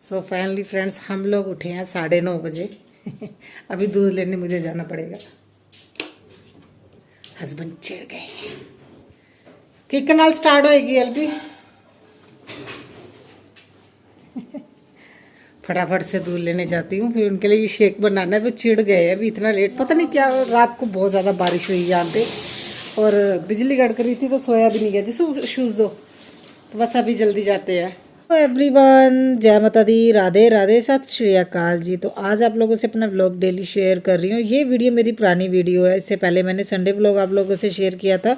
So finally friends, हम लोग उठे हैं 9:30 बजे। अभी दूध लेने मुझे जाना पड़ेगा। हस्बैंड चिढ़ गए हैं कि कनाल स्टार्ट होएगी अल्बी। फटाफट से दूध लेने जाती हूँ, फिर उनके लिए शेक बनाना है। वो चिढ़ गए हैं अभी इतना लेट, पता नहीं क्या। रात को बहुत ज़्यादा बारिश हुई यहाँ पे और बिजली कड़क रही थी, तो सोया भी नहीं गया। जिसको शूज़ दो, तो बस अभी जल्दी जाते हैं। एवरीवन, जय माता दी, राधे राधे, सत श्री अकाल जी। तो आज आप लोगों से अपना व्लॉग डेली शेयर कर रही हूँ। ये वीडियो मेरी पुरानी वीडियो है। इससे पहले मैंने संडे व्लॉग आप लोगों से शेयर किया था,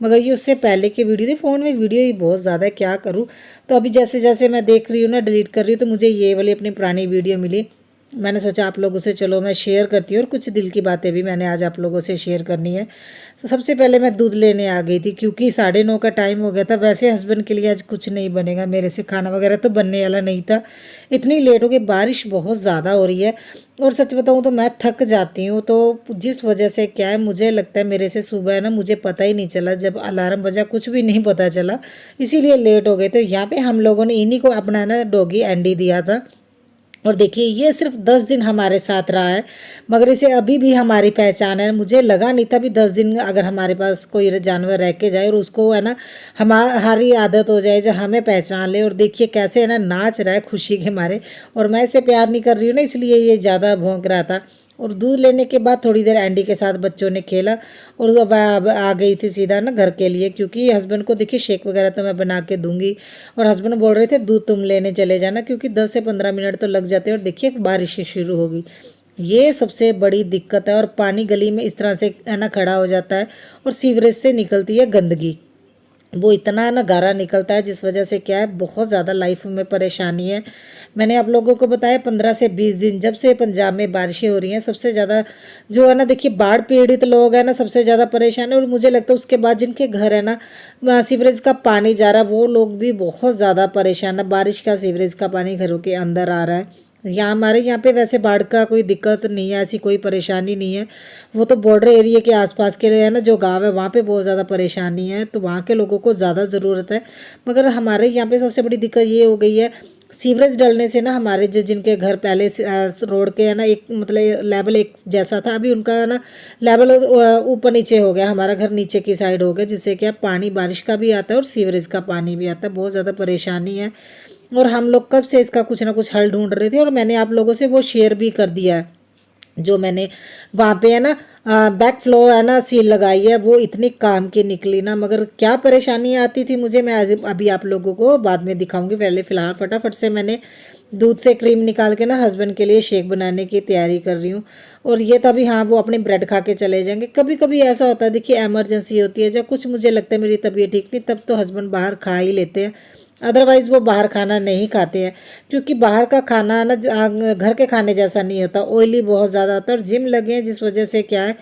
मगर ये उससे पहले की वीडियो थी। फ़ोन में वीडियो ही बहुत ज़्यादा है, क्या करूँ। तो अभी जैसे जैसे मैं देख रही हूँ ना, डिलीट कर रही हूँ, तो मुझे ये वाली अपनी पुरानी वीडियो मिली। मैंने सोचा आप लोगों से चलो मैं शेयर करती हूँ, और कुछ दिल की बातें भी मैंने आज आप लोगों से शेयर करनी है। तो सबसे पहले मैं दूध लेने आ गई थी, क्योंकि 9:30 का टाइम हो गया था। वैसे हस्बैंड के लिए आज कुछ नहीं बनेगा, मेरे से खाना वगैरह तो बनने वाला नहीं था। इतनी लेट हो गई, बारिश बहुत ज़्यादा हो रही है, और सच बताऊँ तो मैं थक जाती हूँ। तो जिस वजह से क्या है, मुझे लगता है मेरे से सुबह है ना, मुझे पता ही नहीं चला, जब अलार्म बजा कुछ भी नहीं पता चला, इसीलिए लेट हो गए। तो यहाँ पे हम लोगों ने इन्हीं को अपना ना डॉगी एंडी दिया था। और देखिए, ये सिर्फ 10 दिन हमारे साथ रहा है, मगर इसे अभी भी हमारी पहचान है। मुझे लगा नहीं था भी 10 दिन अगर हमारे पास कोई जानवर रह के जाए और उसको है ना हमारी आदत हो जाए, जो हमें पहचान ले। और देखिए कैसे है ना, नाच रहा है खुशी के मारे। और मैं इसे प्यार नहीं कर रही हूँ ना, इसलिए ये ज़्यादा भौंक रहा था। और दूध लेने के बाद थोड़ी देर एंडी के साथ बच्चों ने खेला, और अब आ गई थी सीधा ना घर के लिए, क्योंकि हस्बैंड को देखिए शेक वगैरह तो मैं बना के दूंगी। और हस्बैंड बोल रहे थे दूध तुम लेने चले जाना, क्योंकि 10 से 15 मिनट तो लग जाते हैं। और देखिए बारिश शुरू होगी, ये सबसे बड़ी दिक्कत है। और पानी गली में इस तरह से है ना खड़ा हो जाता है, और सीवरेज से निकलती है गंदगी, वो इतना ना गारा निकलता है, जिस वजह से क्या है, बहुत ज़्यादा लाइफ में परेशानी है। मैंने आप लोगों को बताया 15 से 20 दिन जब से पंजाब में बारिशें हो रही हैं, सबसे ज़्यादा जो है ना, देखिए बाढ़ पीड़ित लोग हैं ना, सबसे ज़्यादा परेशान है। और मुझे लगता है उसके बाद जिनके घर है ना सीवरेज का पानी जा रहा है, वो लोग भी बहुत ज़्यादा परेशान है। बारिश का सीवरेज का पानी घरों के अंदर आ रहा है। यहाँ हमारे यहाँ पे वैसे बाढ़ का कोई दिक्कत नहीं है, ऐसी कोई परेशानी नहीं है। वो तो बॉर्डर एरिया के आसपास के है ना, जो गांव है वहाँ पे बहुत ज़्यादा परेशानी है, तो वहाँ के लोगों को ज़्यादा ज़रूरत है। मगर हमारे यहाँ पे सबसे बड़ी दिक्कत ये हो गई है, सीवरेज डलने से ना हमारे जो जिनके घर पहले रोड के है ना, एक मतलब लेवल एक जैसा था, अभी उनका ना लेवल ऊपर नीचे हो गया। हमारा घर नीचे की साइड हो गया, जिससे क्या पानी बारिश का भी आता है और सीवरेज का पानी भी आता है। बहुत ज़्यादा परेशानी है, और हम लोग कब से इसका कुछ ना कुछ हल ढूंढ रहे थे। और मैंने आप लोगों से वो शेयर भी कर दिया है, जो मैंने वहाँ पे है ना बैक फ्लो है ना सील लगाई है, वो इतनी काम की निकली ना। मगर क्या परेशानी आती थी मुझे, मैं अभी आप लोगों को बाद में दिखाऊंगी। पहले फ़िलहाल फटाफट से मैंने दूध से क्रीम निकाल के ना हस्बैंड के लिए शेक बनाने की तैयारी कर रही हूँ। और ये तभी हाँ वो अपने ब्रेड खा के चले जाएंगे। कभी कभी ऐसा होता है, देखिए एमरजेंसी होती है, जब कुछ मुझे लगता है मेरी तबीयत ठीक नहीं, तब तो हस्बैंड बाहर खा ही लेते हैं। अदरवाइज़ वो बाहर खाना नहीं खाते हैं, क्योंकि बाहर का खाना ना घर के खाने जैसा नहीं होता, ऑयली बहुत ज़्यादा होता है। और जिम लगे हैं, जिस वजह से क्या है,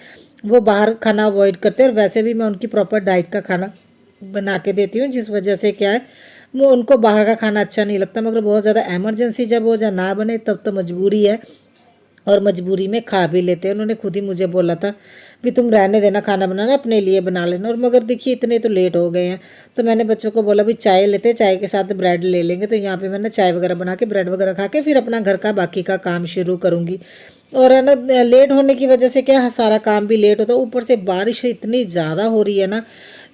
वो बाहर खाना अवॉइड करते हैं। और वैसे भी मैं उनकी प्रॉपर डाइट का खाना बना के देती हूँ, जिस वजह से क्या है, वो उनको बाहर का खाना अच्छा नहीं लगता। मगर बहुत ज़्यादा एमरजेंसी जब हो जाए, ना बने, तब तो मजबूरी है, और मजबूरी में खा भी लेते हैं। उन्होंने खुद ही मुझे बोला था भी तुम रहने देना, खाना बनाना अपने लिए बना लेना। और मगर देखिए इतने तो लेट हो गए हैं, तो मैंने बच्चों को बोला भी चाय लेते, चाय के साथ ब्रेड ले लेंगे। तो यहाँ पे मैंने चाय वगैरह बना के ब्रेड वगैरह खा के फिर अपना घर का बाकी का काम शुरू करूँगी। और है ना लेट होने की वजह से क्या सारा काम भी लेट होता है, ऊपर से बारिश इतनी ज़्यादा हो रही है ना।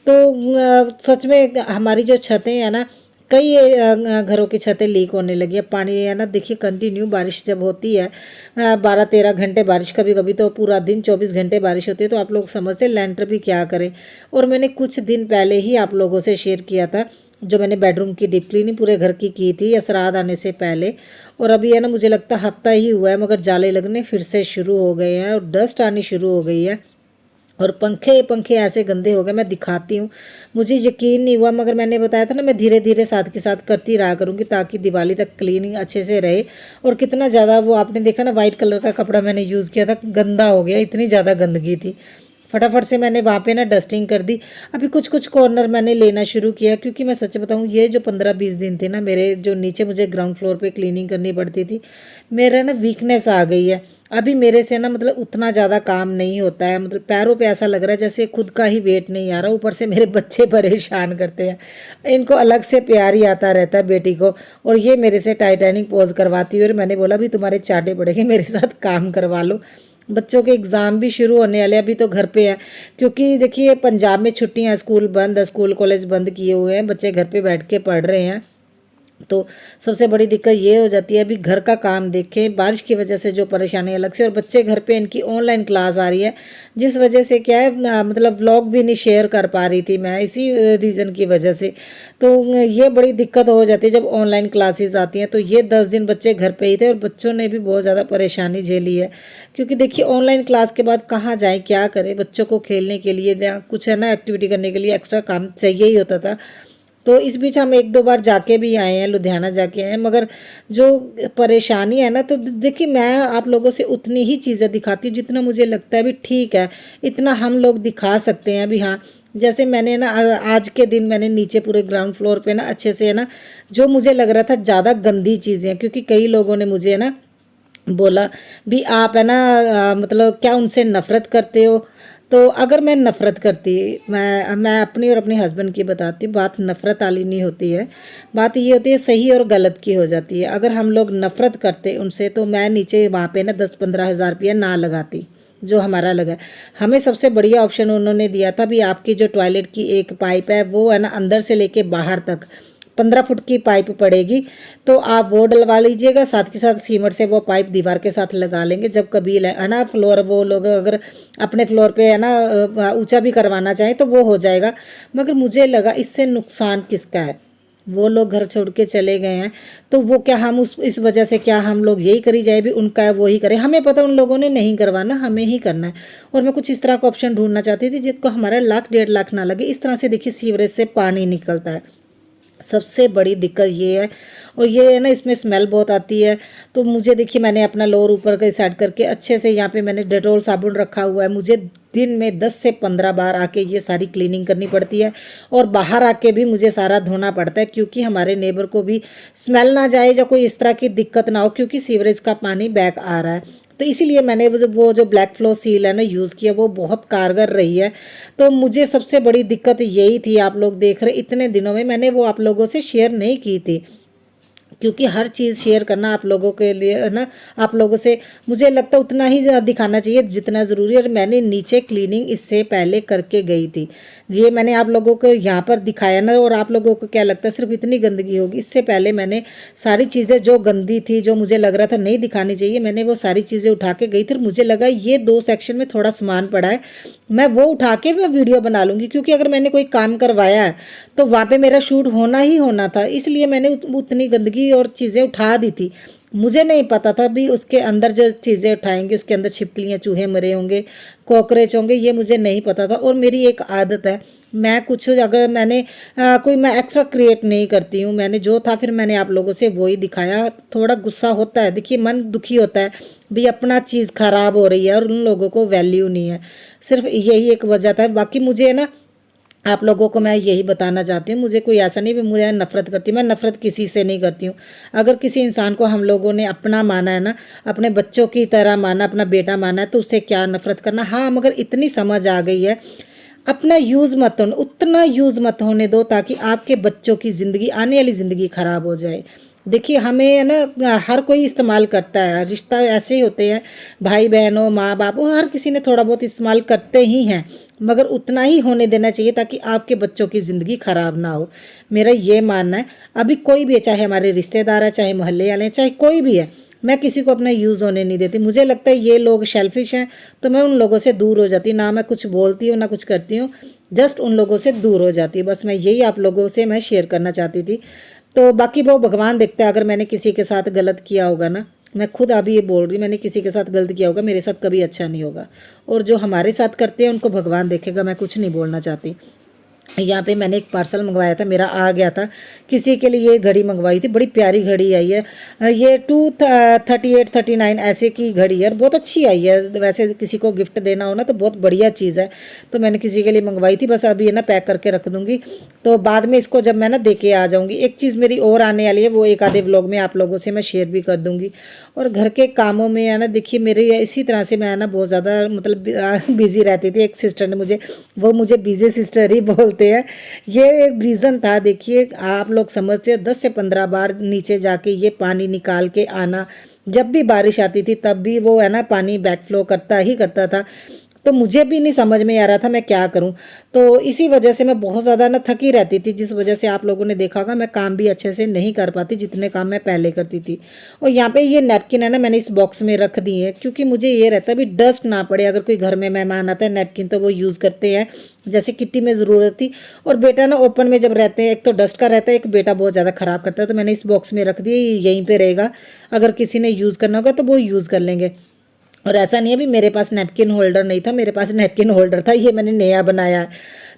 तो सच में हमारी जो छतें हैं ना, कई घरों की छतें लीक होने लगी है। पानी है ना, देखिए कंटिन्यू बारिश जब होती है 12-13 घंटे बारिश, कभी कभी तो पूरा दिन 24 घंटे बारिश होती है, तो आप लोग समझते हैं लेंटर भी क्या करें। और मैंने कुछ दिन पहले ही आप लोगों से शेयर किया था, जो मैंने बेडरूम की डीप क्लीनिंग पूरे घर की थी श्राद्ध आने से पहले। और अभी है ना, मुझे लगता है हफ्ता ही हुआ है, मगर जाले लगने फिर से शुरू हो गए हैं और डस्ट आनी शुरू हो गई है। और पंखे पंखे ऐसे गंदे हो गए, मैं दिखाती हूँ। मुझे यकीन नहीं हुआ, मगर मैंने बताया था ना, मैं धीरे धीरे साथ के साथ करती रहा करूँगी ताकि दिवाली तक क्लीनिंग अच्छे से रहे। और कितना ज़्यादा वो आपने देखा ना, वाइट कलर का कपड़ा मैंने यूज़ किया था, गंदा हो गया, इतनी ज़्यादा गंदगी थी। फटाफट से मैंने वहाँ पे ना डस्टिंग कर दी। अभी कुछ कुछ कॉर्नर मैंने लेना शुरू किया, क्योंकि मैं सच बताऊँ, ये जो 15-20 दिन थे ना मेरे, जो नीचे मुझे ग्राउंड फ्लोर पे क्लीनिंग करनी पड़ती थी, मेरा ना वीकनेस आ गई है। अभी मेरे से ना मतलब उतना ज़्यादा काम नहीं होता है, मतलब पैरों पे ऐसा लग रहा है जैसे खुद का ही वेट नहीं आ रहा। ऊपर से मेरे बच्चे परेशान करते हैं, इनको अलग से प्यार ही आता रहता है बेटी को। और ये मेरे से टाइटैनिक पोज करवाती है, और मैंने बोला भी तुम्हारे चाटे पड़ेंगे, मेरे साथ काम करवा लो। बच्चों के एग्ज़ाम भी शुरू होने वाले, अभी तो घर पे है, क्योंकि देखिए पंजाब में छुट्टियां, स्कूल बंद है, स्कूल कॉलेज बंद किए हुए हैं, बच्चे घर पे बैठ के पढ़ रहे हैं। तो सबसे बड़ी दिक्कत ये हो जाती है, अभी घर का काम देखें, बारिश की वजह से जो परेशानी अलग से, और बच्चे घर पे, इनकी ऑनलाइन क्लास आ रही है, जिस वजह से क्या है मतलब व्लॉग भी नहीं शेयर कर पा रही थी मैं, इसी रीज़न की वजह से। तो ये बड़ी दिक्कत हो जाती है जब ऑनलाइन क्लासेस आती हैं। तो ये 10 दिन बच्चे घर पे ही थे, और बच्चों ने भी बहुत ज़्यादा परेशानी झेली है, क्योंकि देखिए ऑनलाइन क्लास के बाद कहाँ जाएँ, क्या करें, बच्चों को खेलने के लिए या कुछ है ना एक्टिविटी करने के लिए एक्स्ट्रा काम चाहिए ही होता था। तो इस बीच हम 1-2 बार जाके भी आए हैं, लुधियाना जाके आए हैं, मगर जो परेशानी है ना, तो देखिए मैं आप लोगों से उतनी ही चीज़ें दिखाती हूँ जितना मुझे लगता है भी ठीक है, इतना हम लोग दिखा सकते हैं भी। हाँ, जैसे मैंने ना आज के दिन मैंने नीचे पूरे ग्राउंड फ्लोर पे ना अच्छे से है ना, जो मुझे लग रहा था ज़्यादा गंदी चीज़ें, क्योंकि कई लोगों ने मुझे है ना बोला भी आप है ना मतलब क्या उनसे नफ़रत करते हो। तो अगर मैं नफ़रत करती, मैं अपनी और अपने हस्बैंड की बताती हूँ, बात नफ़रत वाली नहीं होती है, बात ये होती है सही और गलत की हो जाती है। अगर हम लोग नफ़रत करते उनसे, तो मैं नीचे वहाँ पे ना 10-15 हज़ार रुपया ना लगाती जो हमारा लगा। हमें सबसे बढ़िया ऑप्शन उन्होंने दिया था भी, आपकी जो टॉयलेट की एक पाइप है वो है ना अंदर से लेके बाहर तक 15 फुट की पाइप पड़ेगी, तो आप वो डलवा लीजिएगा, साथ के साथ सीमेंट से वो पाइप दीवार के साथ लगा लेंगे। जब कभी है ना फ्लोर, वो लोग अगर अपने फ्लोर पे है ना ऊंचा भी करवाना चाहें तो वो हो जाएगा। मगर मुझे लगा इससे नुकसान किसका है, वो लोग घर छोड़ के चले गए हैं, तो वो क्या हम उस इस वजह से क्या हम लोग यही करी जाए भी उनका वो ही करें। हमें पता उन लोगों ने नहीं करवाना, हमें ही करना है। और मैं कुछ इस तरह का ऑप्शन ढूंढना चाहती थी जिसको हमारा 1-1.5 लाख ना लगे। इस तरह से देखिए सीवरेज से पानी निकलता है, सबसे बड़ी दिक्कत ये है। और ये है ना, इसमें स्मेल बहुत आती है। तो मुझे देखिए मैंने अपना लोअर ऊपर का सेट करके अच्छे से, यहाँ पे मैंने डेटॉल साबुन रखा हुआ है, मुझे दिन में 10 से 15 बार आके ये सारी क्लीनिंग करनी पड़ती है। और बाहर आके भी मुझे सारा धोना पड़ता है, क्योंकि हमारे नेबर को भी स्मेल ना जाए या कोई इस तरह की दिक्कत ना हो, क्योंकि सीवरेज का पानी बैक आ रहा है। तो इसीलिए मैंने वो जो ब्लैक फ्लो सील है ना यूज़ किया, वो बहुत कारगर रही है। तो मुझे सबसे बड़ी दिक्कत यही थी, आप लोग देख रहे इतने दिनों में मैंने वो आप लोगों से शेयर नहीं की थी, क्योंकि हर चीज़ शेयर करना आप लोगों के लिए है ना, आप लोगों से मुझे लगता है उतना ही दिखाना चाहिए जितना ज़रूरी है। और मैंने नीचे क्लीनिंग इससे पहले करके गई थी, ये मैंने आप लोगों को यहाँ पर दिखाया ना, और आप लोगों को क्या लगता है सिर्फ इतनी गंदगी होगी। इससे पहले मैंने सारी चीज़ें जो गंदी थी, जो मुझे लग रहा था नहीं दिखानी चाहिए, मैंने वो सारी चीज़ें उठा के गई थी। मुझे लगा ये 2 सेक्शन में थोड़ा सामान पड़ा है, मैं वो उठा के मैं वीडियो बना लूँगी, क्योंकि अगर मैंने कोई काम करवाया है तो वहाँ पे मेरा शूट होना ही होना था। इसलिए मैंने उतनी गंदगी और चीज़ें उठा दी थी। मुझे नहीं पता था भी उसके अंदर जो चीज़ें उठाएंगे उसके अंदर छिपकलियाँ, चूहे मरे होंगे, कॉकरोच होंगे, ये मुझे नहीं पता था। और मेरी एक आदत है, मैं कुछ अगर मैंने कोई मैं एक्स्ट्रा क्रिएट नहीं करती हूँ। मैंने जो था फिर मैंने आप लोगों से वही दिखाया। थोड़ा गुस्सा होता है, देखिए मन दुखी होता है भी अपना चीज़ ख़राब हो रही है और उन लोगों को वैल्यू नहीं है, सिर्फ यही एक वजह था। बाकी मुझे है ना आप लोगों को मैं यही बताना चाहती हूँ, मुझे कोई ऐसा नहीं भी मुझे नफ़रत करती, मैं नफ़रत किसी से नहीं करती हूँ। अगर किसी इंसान को हम लोगों ने अपना माना है ना, अपने बच्चों की तरह माना, अपना बेटा माना है, तो उससे क्या नफ़रत करना। हाँ, मगर इतनी समझ आ गई है, अपना यूज़ मत होने, उतना यूज़ मत होने दो ताकि आपके बच्चों की ज़िंदगी, आने वाली ज़िंदगी ख़राब हो जाए। देखिए हमें है ना हर कोई इस्तेमाल करता है, रिश्ता ऐसे ही होते हैं, भाई बहनों, माँ बाप हो, हर किसी ने थोड़ा बहुत इस्तेमाल करते ही हैं, मगर उतना ही होने देना चाहिए ताकि आपके बच्चों की ज़िंदगी ख़राब ना हो। मेरा ये मानना है। अभी कोई भी है, चाहे हमारे रिश्तेदार है, चाहे मोहल्ले वाले हैं, चाहे कोई भी है, मैं किसी को अपना यूज़ होने नहीं देती। मुझे लगता है ये लोग शेल्फिश हैं, तो मैं उन लोगों से दूर हो जाती, ना मैं कुछ बोलती हूँ ना कुछ करती हूँ, जस्ट उन लोगों से दूर हो जाती है। बस मैं यही आप लोगों से मैं शेयर करना चाहती थी। तो बाकी वो भगवान देखता है, अगर मैंने किसी के साथ गलत किया होगा ना मैं खुद अभी ये बोल रही हूँ, मैंने किसी के साथ गलत किया होगा, मेरे साथ कभी अच्छा नहीं होगा। और जो हमारे साथ करते हैं उनको भगवान देखेगा, मैं कुछ नहीं बोलना चाहती। यहाँ पे मैंने एक पार्सल मंगवाया था, मेरा आ गया था। किसी के लिए ये घड़ी मंगवाई थी, बड़ी प्यारी घड़ी आई है। ये 238-39 ऐसे की घड़ी है, बहुत अच्छी आई है। वैसे किसी को गिफ्ट देना हो ना तो बहुत बढ़िया चीज़ है। तो मैंने किसी के लिए मंगवाई थी, बस अभी है ना पैक करके रख दूँगी। तो बाद में इसको जब मैं ना दे के आ जाऊँगी। एक चीज़ मेरी और आने वाली है, वो एक आधे व्लॉग में आप लोगों से मैं शेयर भी कर दूँगी। और घर के कामों में है ना, देखिए मेरे इसी तरह से मैं ना बहुत ज़्यादा मतलब बिज़ी रहती थी। एक सिस्टर ने मुझे बिज़ी सिस्टर ही बोलते हैं। ये एक रीज़न था। देखिए आप लोग समझते हैं, 10 से 15 बार नीचे जाके ये पानी निकाल के आना। जब भी बारिश आती थी तब भी वो है ना पानी बैकफ्लो करता ही करता था। तो मुझे भी नहीं समझ में आ रहा था मैं क्या करूं। तो इसी वजह से मैं बहुत ज़्यादा ना थकी रहती थी, जिस वजह से आप लोगों ने देखा होगा मैं काम भी अच्छे से नहीं कर पाती जितने काम मैं पहले करती थी। और यहाँ पे ये नैपकिन है ना, मैंने इस बॉक्स में रख दी है, क्योंकि मुझे ये रहता है भी डस्ट ना पड़े। अगर कोई घर में मेहमान आता है नैपकिन तो वो यूज़ करते हैं, जैसे किट्टी में ज़रूरत थी। और बेटा ना ओपन में जब रहते हैं, एक तो डस्ट का रहता है, एक बेटा बहुत ज़्यादा ख़राब करता है। तो मैंने इस बॉक्स में रख दिया, यहीं पर रहेगा। अगर किसी ने यूज़ करना होगा तो वो यूज़ कर लेंगे। और ऐसा नहीं है भी मेरे पास नैपकिन होल्डर नहीं था, मेरे पास नैपकिन होल्डर था, ये मैंने नया बनाया है।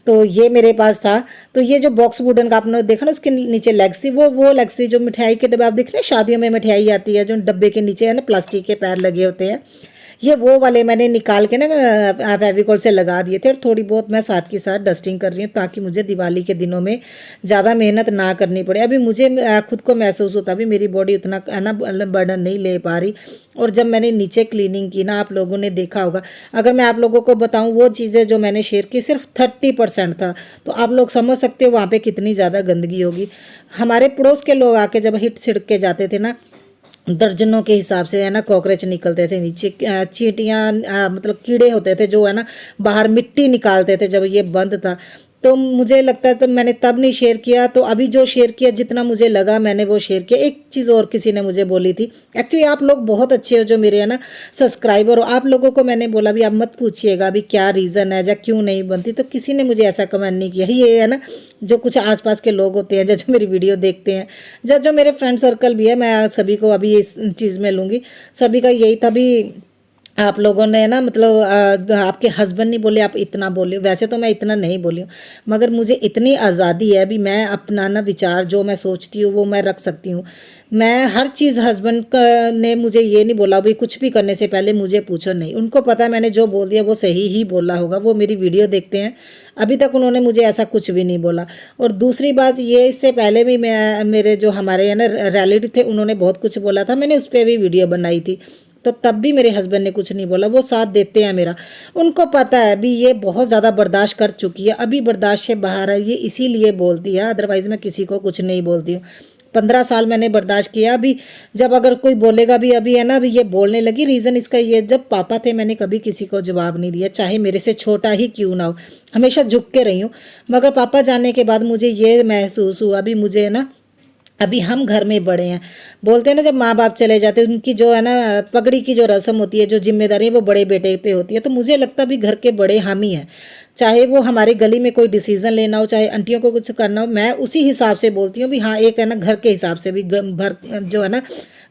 तो ये मेरे पास था। तो ये जो बॉक्स वुडन का आपने देखा ना, उसके नीचे लेग्स थी, वो लेग्स थी जो मिठाई के डब्बे आप देख रहे हैं, शादियों में मिठाई आती है जो डब्बे के नीचे है ना प्लास्टिक के पैर लगे होते हैं। ये वो वाले मैंने निकाल के ना फेविकोल से लगा दिए थे। और थोड़ी बहुत मैं साथ के साथ डस्टिंग कर रही हूँ, ताकि मुझे दिवाली के दिनों में ज़्यादा मेहनत ना करनी पड़े। अभी मुझे खुद को महसूस होता भी मेरी बॉडी उतना है ना बर्डन नहीं ले पा रही। और जब मैंने नीचे क्लीनिंग की ना, आप लोगों ने देखा होगा, अगर मैं आप लोगों को बताऊं वो चीज़ें जो मैंने शेयर की सिर्फ 30% था। तो आप लोग समझ सकते हो वहाँ पे कितनी ज़्यादा गंदगी होगी। हमारे पड़ोस के लोग आके जब हिट छिड़क के जाते थे ना, दर्जनों के हिसाब से है ना कॉकरोच निकलते थे नीचे। चींटियाँ मतलब कीड़े होते थे जो है ना बाहर मिट्टी निकालते थे जब ये बंद था। तो मुझे लगता है तो मैंने तब नहीं शेयर किया, तो अभी जो शेयर किया जितना मुझे लगा मैंने वो शेयर किया। एक चीज़ और किसी ने मुझे बोली थी, एक्चुअली आप लोग बहुत अच्छे हो जो मेरे है ना सब्सक्राइबर हो। आप लोगों को मैंने बोला भी आप मत पूछिएगा अभी क्या रीज़न है या क्यों नहीं बनती। तो किसी ने मुझे ऐसा कमेंट नहीं किया। ये है ना जो कुछ आसपास के लोग होते हैं जो मेरी वीडियो देखते हैं, जो मेरे फ्रेंड सर्कल भी है, मैं सभी को अभी इस चीज़ में लूँगी। सभी का यही था भी आप लोगों ने ना मतलब आपके हस्बैंड नहीं बोले, आप इतना बोले। वैसे तो मैं इतना नहीं बोली हूँ, मगर मुझे इतनी आज़ादी है भी मैं अपना ना विचार जो मैं सोचती हूँ वो मैं रख सकती हूँ। मैं हर चीज़ हस्बैंड ने मुझे ये नहीं बोला भाई कुछ भी करने से पहले मुझे पूछो, नहीं। उनको पता है मैंने जो बोल दिया वो सही ही बोला होगा, वो मेरी वीडियो देखते हैं। अभी तक उन्होंने मुझे ऐसा कुछ भी नहीं बोला। और दूसरी बात ये, इससे पहले भी मैं मेरे जो हमारे है ना रिलेटिव थे उन्होंने बहुत कुछ बोला था, मैंने उस पर भी वीडियो बनाई थी। तो तब भी मेरे हस्बैंड ने कुछ नहीं बोला, वो साथ देते हैं मेरा। उनको पता है अभी ये बहुत ज़्यादा बर्दाश्त कर चुकी है, अभी बर्दाश्त से बाहर है, ये इसीलिए बोलती है, अदरवाइज़ मैं किसी को कुछ नहीं बोलती हूँ। 15 साल मैंने बर्दाश्त किया। अभी जब अगर कोई बोलेगा भी अभी है ना अभी ये बोलने लगी। रीज़न इसका ये, जब पापा थे मैंने कभी किसी को जवाब नहीं दिया, चाहे मेरे से छोटा ही क्यों ना हो, हमेशा झुक के रही हूँ। मगर पापा जाने के बाद मुझे ये महसूस हुआ अभी मुझे है ना, अभी हम घर में बड़े हैं। बोलते हैं ना जब माँ बाप चले जाते हैं उनकी जो है ना पगड़ी की जो रस्म होती है, जो जिम्मेदारी है वो बड़े बेटे पे होती है। तो मुझे लगता है अभी घर के बड़े हम ही हैं। चाहे वो हमारे गली में कोई डिसीजन लेना हो, चाहे आंटियों को कुछ करना हो, मैं उसी हिसाब से बोलती हूँ भी हाँ। एक है ना घर के हिसाब से भी भर जो है ना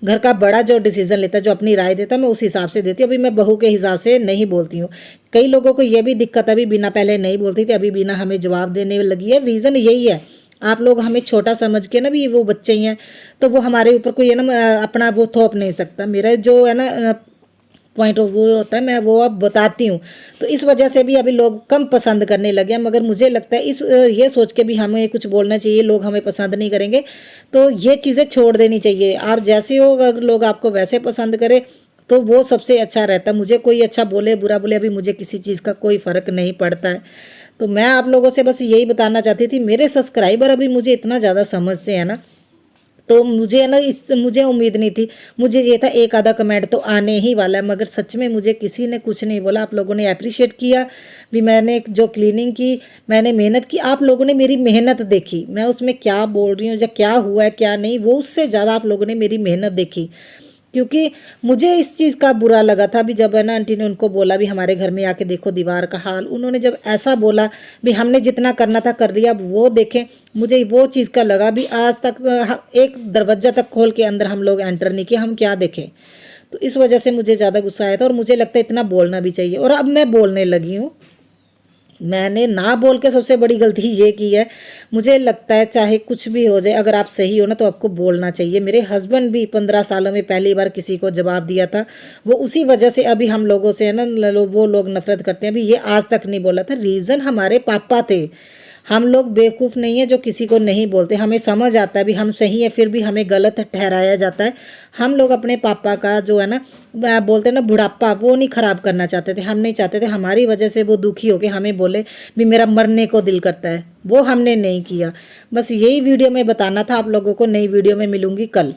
घर का बड़ा जो डिसीजन लेता है, जो अपनी राय देता है, मैं उस हिसाब से देती हूँ। अभी मैं बहू के हिसाब से नहीं बोलती हूँ। कई लोगों को ये भी दिक्कत है, अभी बिना पहले नहीं बोलती थी, अभी बिना हमें जवाब देने लगी है। रीज़न यही है, आप लोग हमें छोटा समझ के ना भी वो बच्चे ही हैं, तो वो हमारे ऊपर कोई है ना अपना वो थोप नहीं सकता। मेरा जो है ना पॉइंट ऑफ व्यू होता है मैं वो अब बताती हूँ। तो इस वजह से भी अभी लोग कम पसंद करने लगे हैं। मगर मुझे लगता है ये सोच के भी हमें कुछ बोलना चाहिए, लोग हमें पसंद नहीं करेंगे तो ये चीज़ें छोड़ देनी चाहिए। आप जैसे हो, अगर लोग आपको वैसे पसंद करें तो वो सबसे अच्छा रहता है। मुझे कोई अच्छा बोले बुरा बोले अभी मुझे किसी चीज़ का कोई फ़र्क नहीं पड़ता है। तो मैं आप लोगों से बस यही बताना चाहती थी, मेरे सब्सक्राइबर अभी मुझे इतना ज़्यादा समझते हैं ना, तो मुझे है ना मुझे उम्मीद नहीं थी। मुझे ये था एक आधा कमेंट तो आने ही वाला है, मगर सच में मुझे किसी ने कुछ नहीं बोला। आप लोगों ने अप्रिशिएट किया भी, मैंने जो क्लीनिंग की, मैंने मेहनत की, आप लोगों ने मेरी मेहनत देखी। मैं उसमें क्या बोल रही हूँ या क्या हुआ है क्या नहीं, वो उससे ज़्यादा आप लोगों ने मेरी मेहनत देखी। क्योंकि मुझे इस चीज़ का बुरा लगा था भी जब है ना आंटी ने उनको बोला भी हमारे घर में आके देखो दीवार का हाल। उन्होंने जब ऐसा बोला भी हमने जितना करना था कर लिया, अब वो देखें। मुझे वो चीज़ का लगा भी आज तक एक दरवाज़ा तक खोल के अंदर हम लोग एंटर नहीं किए, हम क्या देखें। तो इस वजह से मुझे ज़्यादा गुस्सा आया था और मुझे लगता है इतना बोलना भी चाहिए, और अब मैं बोलने लगी हूँ। मैंने ना बोल के सबसे बड़ी गलती ये की है। मुझे लगता है चाहे कुछ भी हो जाए, अगर आप सही हो ना तो आपको बोलना चाहिए। मेरे हस्बैंड भी 15 सालों में पहली बार किसी को जवाब दिया था, वो उसी वजह से अभी हम लोगों से है ना वो लोग नफरत करते हैं। अभी ये आज तक नहीं बोला था, रीज़न हमारे पापा थे। हम लोग बेवकूफ़ नहीं है जो किसी को नहीं बोलते, हमें समझ आता है भी हम सही है फिर भी हमें गलत ठहराया जाता है। हम लोग अपने पापा का जो है ना बोलते हैं ना बुढ़ापा, वो नहीं ख़राब करना चाहते थे। हम नहीं चाहते थे हमारी वजह से वो दुखी होकर हमें बोले भी मेरा मरने को दिल करता है, वो हमने नहीं किया। बस यही वीडियो में बताना था आप लोगों को। नई वीडियो में मिलूंगी कल।